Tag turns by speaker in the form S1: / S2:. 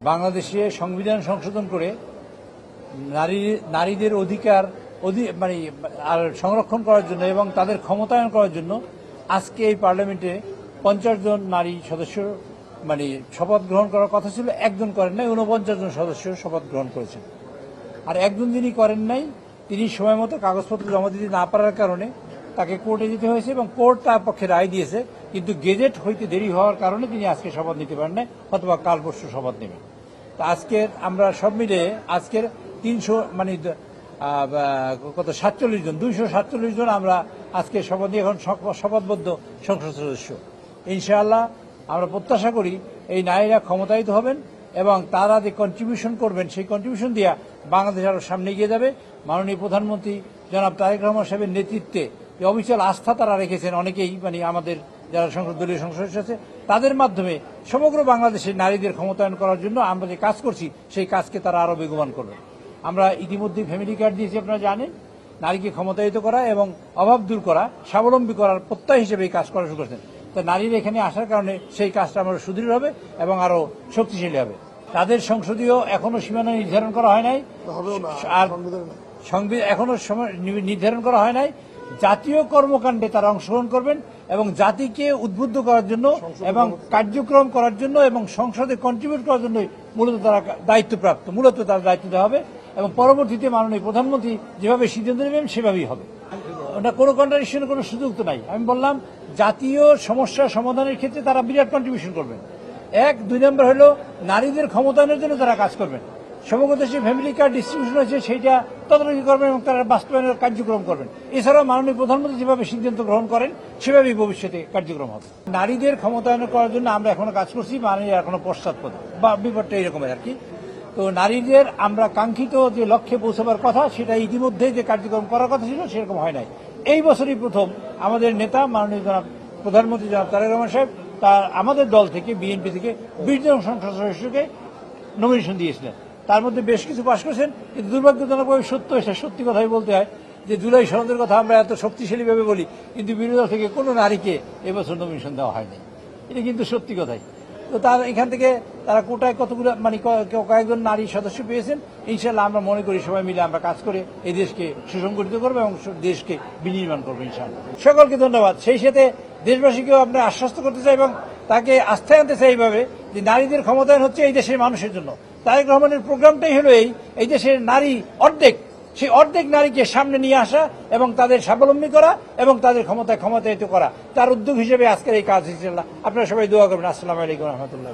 S1: বাংলাদেশে সংবিধান সংশোধন করে নারীদের অধিকার মানে আর সংরক্ষণ করার জন্য এবং তাদের ক্ষমতায়ন করার জন্য আজকে এই পার্লামেন্টে 50 জন নারী সদস্য মানে শপথ গ্রহণ করার কথা ছিল, একজন করেন নাই, 49 জন সদস্য শপথ গ্রহণ করেছেন। আর একজন যিনি করেন নাই তিনি সময় মতো কাগজপত্র জমা দিতে না পারার কারণে তাকে কোর্টে যেতে হয়েছে এবং কোর্ট তার পক্ষে রায় দিয়েছে, কিন্তু গেজেট হইতে দেরি হওয়ার কারণে তিনি আজকে শপথ নিতে পারেন না, অথবা কাল পরশু শপথ নেবেন। তা আজকের আমরা সব মিলে আজকের 300 মানে কত 47 জন 247 জন আমরা আজকে শপথ নিয়ে এখন শপথবদ্ধ সংসদ সদস্য। ইনশাআল্লাহ আমরা প্রত্যাশা করি এই নারীরা ক্ষমতায়িত হবেন এবং তারা যে কন্ট্রিবিউশন করবেন সেই কন্ট্রিবিউশন দিয়া বাংলাদেশ আরো সামনে এগিয়ে যাবে। মাননীয় প্রধানমন্ত্রী জনাব তারেক রহমান সাহেবের নেতৃত্বে যে অবিচল আস্থা তারা রেখেছেন অনেকেই, মানে আমাদের যারা দলীয় সংসদ সদস্য আছে তাদের মাধ্যমে সমগ্র বাংলাদেশের নারীদের ক্ষমতায়ন করার জন্য আমরা যে কাজ করছি সেই কাজকে তারা আরো বেগবান করবে। আমরা ইতিমধ্যে ফ্যামিলি কার্ড দিয়েছি, আপনারা জানেন, নারীকে ক্ষমতায়িত করা এবং অভাব দূর করা, স্বাবলম্বী করার প্রত্যয় হিসেবে এই কাজ করা শুরু করেছেন। তো নারীরা এখানে আসার কারণে সেই কাজটা আমরা সুদৃঢ় হবে এবং আরো শক্তিশালী হবে। তাদের সংসদীয় এখনো সীমানা নির্ধারণ করা হয় নাই, আর এখনো নির্ধারণ করা হয় নাই। জাতীয় কর্মকাণ্ডে তারা অংশগ্রহণ করবেন এবং জাতিকে উদ্বুদ্ধ করার জন্য এবং কার্যক্রম করার জন্য এবং সংসদে কন্ট্রিবিউট করার জন্য মূলত তারা দায়িত্বপ্রাপ্ত, মূলত তার দায়িত্ব দেওয়া হবে এবং পরবর্তীতে মাননীয় প্রধানমন্ত্রী যেভাবে সিদ্ধান্ত নেবেন সেভাবেই হবে। ওটা কোনো কন্ট্রাডিকশনের কোনো সুযোগ তো নাই। আমি বললাম জাতীয় সমস্যা সমাধানের ক্ষেত্রে তারা বিরাট কন্ট্রিবিউশন করবেন। 2 নম্বর হলো নারীদের ক্ষমতায়নের জন্য তারা কাজ করবেন। সমগ্র দেশে ফ্যামিলি কার্ড ডিস্ট্রিবিউশন হয়েছে সেইটা তদারকি করবেন এবং তারা বাস্তবায়নের কার্যক্রম করবেন। এছাড়াও মাননীয় প্রধানমন্ত্রী যেভাবে সিদ্ধান্ত গ্রহণ করেন সেভাবেই ভবিষ্যতে কার্যক্রম হবে। নারীদের ক্ষমতায়ন করার জন্য আমরা এখনো কাজ করছি, নারীরা এখনো পশ্চাৎপদ বা বিপদটা এরকমের আর কি। তো নারীদের আমরা কাঙ্ক্ষিত যে লক্ষ্যে পৌঁছাবার কথা সেটা ইতিমধ্যে যে কার্যক্রম করার কথা ছিল সেরকম হয় নাই। এই বছরই প্রথম আমাদের নেতা মাননীয় জনাব প্রধানমন্ত্রী জনাব তারেক রহমান সাহেব তার আমাদের দল থেকে বিএনপি থেকে 20 জন সংসদ সদস্যকে নমিনেশন দিয়েছিলেন। তার মধ্যে বেশ কিছু পাশ করেছেন, কিন্তু দুর্ভাগ্যজনকভাবে সত্যি কথাই বলতে হয় যে জুলাই সনদের কথা আমরা এত শক্তিশালীভাবে বলি, কিন্তু বিরোধী দল থেকে কোনো নারীকে এবছর নমিনেশন দেওয়া হয়নি। এটা কিন্তু সত্যি কথাই। তো তার এখান থেকে তারা কোটায় কতগুলো মানে কয়েকজন নারী সদস্য পেয়েছেন। ইনশাল্লাহ আমরা মনে করি সবাই মিলে আমরা কাজ করে এই দেশকে সুসংগঠিত করবো এবং দেশকে বিনির্মাণ করবো ইনশাল্লাহ। সকলকে ধন্যবাদ। সেই সাথে দেশবাসীকেও আমরা আশ্বস্ত করতে চাই এবং তাকে আস্থায় আনতে চাই এইভাবে যে নারীদের ক্ষমতায়ন হচ্ছে এই দেশের মানুষের জন্য। তারেক রহমানের প্রোগ্রামটাই হলো এই দেশের নারী সেই অর্ধেক নারীকে সামনে নিয়ে আসা এবং তাদের স্বাবলম্বী করা এবং তাদের ক্ষমতায়িত করা, তার উদ্যোগ হিসেবে আজকের এই কাজ। ইনশাল্লাহ আপনারা সবাই দোয়া করবেন। আসসালামু আলাইকুম রহমতুল্লাহ।